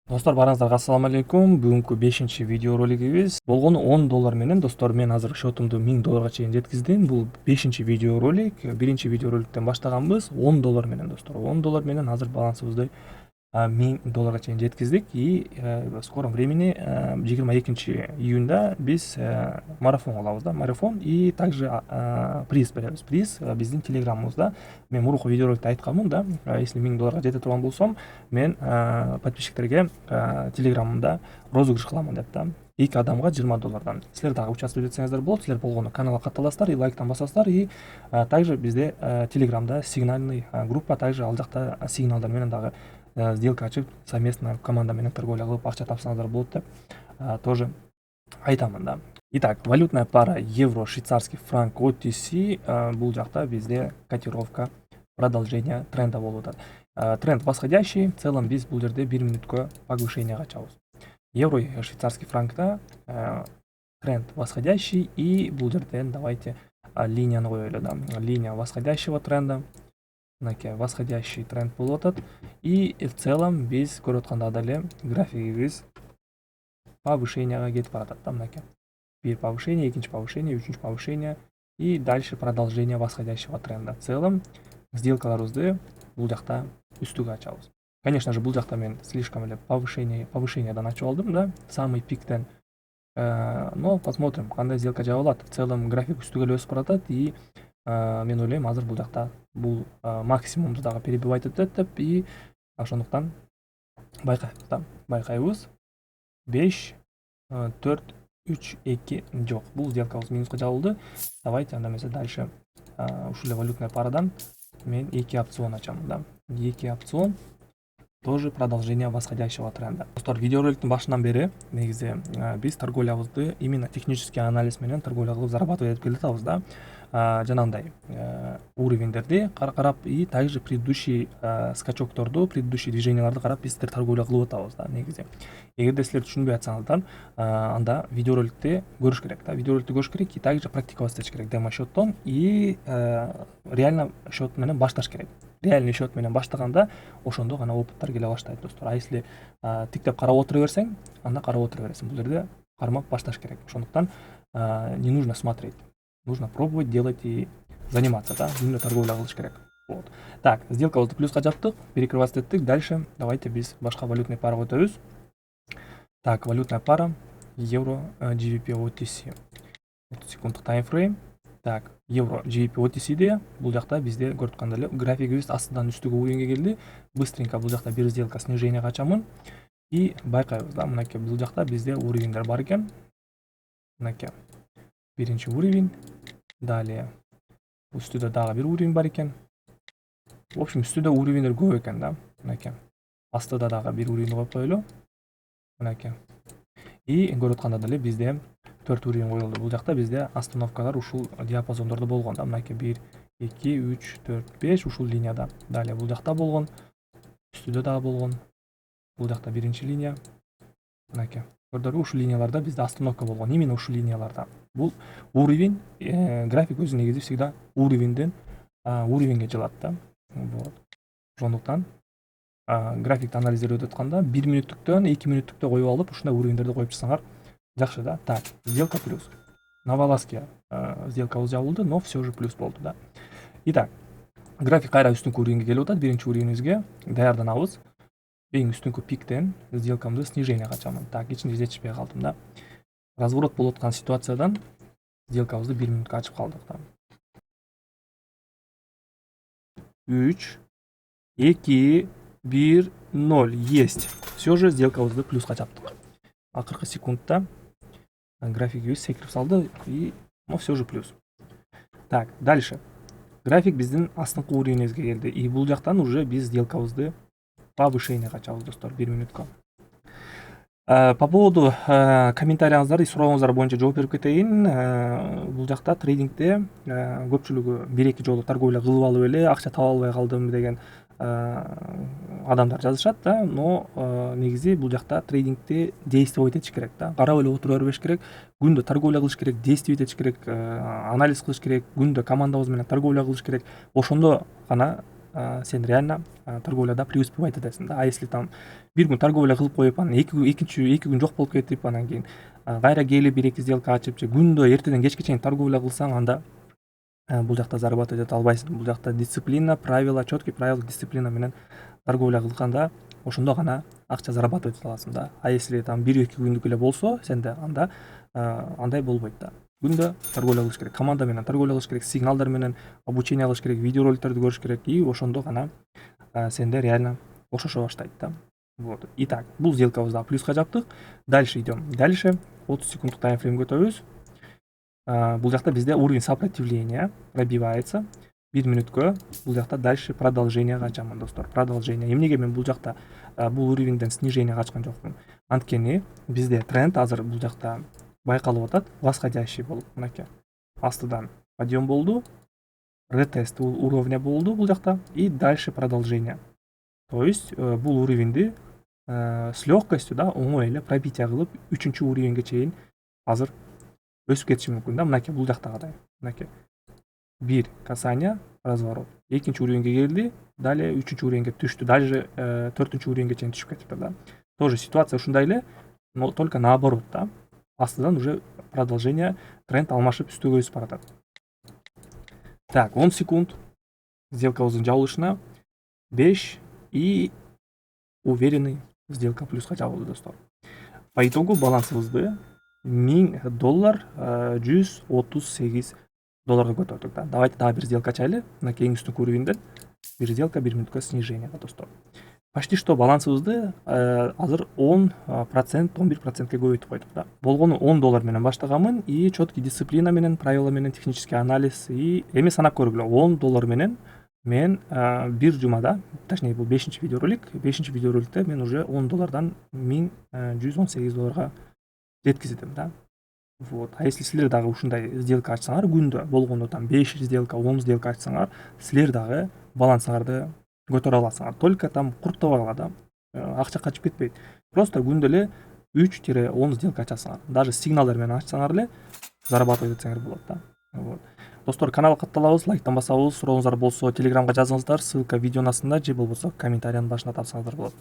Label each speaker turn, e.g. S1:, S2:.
S1: Достор, барыңыздарга ассаламу алейкум. Бүгүнкү 5-чи видео ролигибиз болгону $10 менен. Достор, мен азыр счетумду $1000 чейин жеткиздим. Бул 5-чи видео ролик. Биринчи видео роликтен баштаганбыз $10 менен, достор. $10 менен азыр балансыбызды $1000 чейин жеткиздик. И в скором времени 22-июнда биз марафон кылабыз да, марафон. И также приз беребиз. Приз биздин телеграмыбызда. Мен мурунку видеороликте айтканмын да, если $1000 жете турган болсом, мен подписчиктерге телеграмымда розыгрыш кыламын деп да. 2 адамга $20. Силер дагы участвовать этсеңиздер болот. Силер болгону каналга катталасыздар и лайктан басасыздар. И также бизде телеграмда сигнальный группа, также ал жакта сигналдар менен дагы сделка ачып, совместно команда менен торговля кылып акча тапсаңыздар болот деп тоже айтамын да. Итак, валютная пара евро швейцарский франк OTC. Бул жакта бизде котировка продолжение тренда болуп атат. Тренд восходящий. В целом биз бул жерде 1 минуткө повышение качабыз. Евро швейцарский франкта тренд восходящий. И бул жерден давайте линияны коелу да. Линия восходящего тренда. Мынакей восходящий тренд болуп атат. И в целом биз көрүп атканда деле графигибиз повышенияга кетип баратат да. Мынакей бир повышение, экинчи повышение, үчүнчү повышение и дальше продолжение восходящего тренда. В целом сделкаларыбызды бул жакта үстүгө ачабыз. Конечно же, бул жакта мен слишком эле повышениядан ачып алдым да, самый пиктен. Но посмотрим, кандай сделка жабылат. В целом график үстүгө эле өсүп баратат и мен ойлойм азыр бул жакта бул максимумду дагы перебивать этет деп, и ошондуктан байкайбыз. 5 4 3 2 жок. Бул сделкабыз минуска жабылды. Давайте анда эмесе дальше ушул эле валютная парадан мен 2 опцион ачам да. 2 опцион тоже продолжение восходящего тренда. Достор, видеороликтин башынан бери негизи биз торговлябызды именно технический анализ менен торговля кылып зарабатывать этип келатабыз да. Жанагындай уровеньдерди карап и также предыдущий скачокторду, предыдущий движенияларды карап биз торговля кылып атабыз да негизи. Эгерде силер түшүнбөй атсаңыздар, анда видеороликти көрүш керек да. Видеороликти көрүш керек и также практиковать этиш керек демо счеттон и реально счет менен башташ керек. Реальный счет менен баштаганда ошондо гана опыттар келе баштайт, достор. А если тиктеп карап отура берсең, анда карап отура бересиң. Бул жерде кармап башташ керек. Ошондуктан не нужно смотреть. Нужно пробовать, делать и заниматься, да, именно торговля кылыш керек. Вот. Так, сделкабызды плюска жаптык, перекрывать эттик. Дальше давайте биз башка валютный парага өтөбүз. Так, валютная пара евро GBP OTC. 30 секунддук таймфрейм. Так, евро GBP OTC'де бул жакта бизде көрүп аткандай эле графигибиз астыдан үстүгө уровеньге келди. Быстренько бул жакта бир сделка снижение качамын. И байкайбыз да, мынакей бул жакта бизде уровеньдер бар экен. Мынакей биринчи уровень. Далее үстүдө дагы бир уровень бар экен. В общем, үстүдө уровеньдер көп экен да. Мынакей астыда дагы бир уровень коюп коелу. Мынакей. И көрүп атканда деле бизде 4 уровень коюлду. Бул жакта бизде остановкалар ушул диапазондордо болгон да. Мынакей 1 2 3 4 5 ушул линияда. Далее бул жакта болгон. Үстүдө дагы болгон. Бул жакта биринчи линия. Мынакей. Көрдүңүзбү, ушул линияларда бизде остановка болгон. Именно ушул линияларда. Бул уровень, график өзү негизи всегда уровеньден уровеньге жылат да. Вот. Ошондуктан графикти анализдеп атканда 1 мүнөттүктөн 2 мүнөттүктө коюп алып, ушундай уровеньдерди коюп чыксаңар жакшы да. Так, сделка плюс. На волоске сделкабыз жабылды, но все же плюс болду да. Итак, график кайра үстүнкү уровеньге келип атат. Биринчи уровеньибизге даярданабыз. Эң үстүнкү пиктен сделкамды снижение качамын. Так, ичинде жетишпей калдым да. Разворот болуп аткан ситуациядан сделкабызды 1 мүнөткө ачып калдык да. 3 2 1 0 есть. Все же сделкабызды плюска чаптык. Акыркы секундта графигибиз секирип салды и все же плюс. Так, дальше. График биздин астыңкы уровеньибизге келди. И бул жактан уже биз сделкабызды повышение качабыз, достор, 1 мүнөткө. По поводу комментарияңыздар и сурооңуздар боюнча жооп берип кетейин. Бул жакта трейдингде көпчүлүгү 1-2 жолу торговля кылып алып эле акча таба албай калдым деген адамдар жазышат да. Но негизи бул жакта трейдингде действовать этиш керек да. Карап эле отура бербеш керек. Күндө торговля кылыш керек, действовать этиш керек, анализ кылыш керек, күндө командабыз менен торговля кылыш керек. Ошондо гана сен реально торговляда преуспевать этесиң да. А если там бир күн торговля кылып коюп анан эки күн жок болуп кетип анан кийин кайра келип бир эки сделка ачып же күндө эртеден кечке чейин торговля кылсаң, анда бул жакта зарабатывать эте албайсың. Бул жакта дисциплина, правила, четкий правила, дисциплина менен торговля кылганда ошондо гана акча зарабатывать эте аласың да. А если там бир эки күндүк эле болсо сенде, анда андай болбойт да. Күндө торговля кылыш керек, команда менен торговля кылыш керек, сигналдар менен обучение кылыш керек, видеороликтерди көрүш керек, и ошондо гана сенде реально ошошо баштайт да. Вот. Итак, бул сделкабызды плюска жаптык. Дальше идем. Дальше 30 секунддук таймфреймге өтөбүз. Бул жакта бизде уровень сопротивления пробивается. 1 мүнөткө бул жакта дальше продолжение ачамын достор. Продолжение. Эмнеге мен бул жакта бул уровеньден снижение ачкан жокмун? Анткени бизде тренд азыр бул жакта байкалып атат, восходящий болуп. Мынакей. Астыдан подъем болду, ретест уровня болду бул жакта и дальше продолжение. То есть бул уровеньди с легкостью да оңой эле пробитие кылып 3-чү уровеньге чейин азыр өсүп кетиши мүмкүн да. Мынакей бул жактагыдай. Мынакей. Бир касание, разворот. Экинчи уровеньге келди, далее 3-чү уровеньге түштү, даже 4-чү уровеньге чейин түшүп кетипти да. Тоже ситуация ушундай эле, но только наоборот да. Астыдан уже продолжение, тренд алмашып үстөгө өсүп баратат. Так, 10 секунд сделкабыздын жабылышына 5 и уверенный сделка плюска жабылды достор. По итогу балансыбызды $1000 $138 көтөрдүк да. Давайте дагы бир сделка ачайлы. Мынакей эң үстүнкү уровеньден бир сделка 1 мүнөткө снижение достор. Почти что балансыбызды азыр 10%, 11%ке көбөйтүп койдук да. Болгону $10 менен баштаганмын и четкий дисциплина менен, правила менен, технический анализ и эми санап көргүлө. $10 менен мен бир жумада, точнее бул 5-чи видеоролик, 5-чи видеороликте мен уже $10 $1118 жеткиздим да. Вот. А если силер дагы ушундай сделка ачсаңар, күндө болгондо там 5 сделка, 10 сделка ачсаңар, силер дагы балансыңарды көтөрө аласыңар. Только там курктабай кала да. Акча качып кетпейт. Просто күндө эле 3-10 сделка ачасыңар. Даже сигналдар менен ачсаңар эле зарабатывать этсеңер болот да. Вот. Достор, каналга катталабыз, лайктан басабыз, сурооңуздар болсо телеграмга жазыңыздар, ссылка видеонун астында же болбосо комментариянын башына тапсаңыздар болот.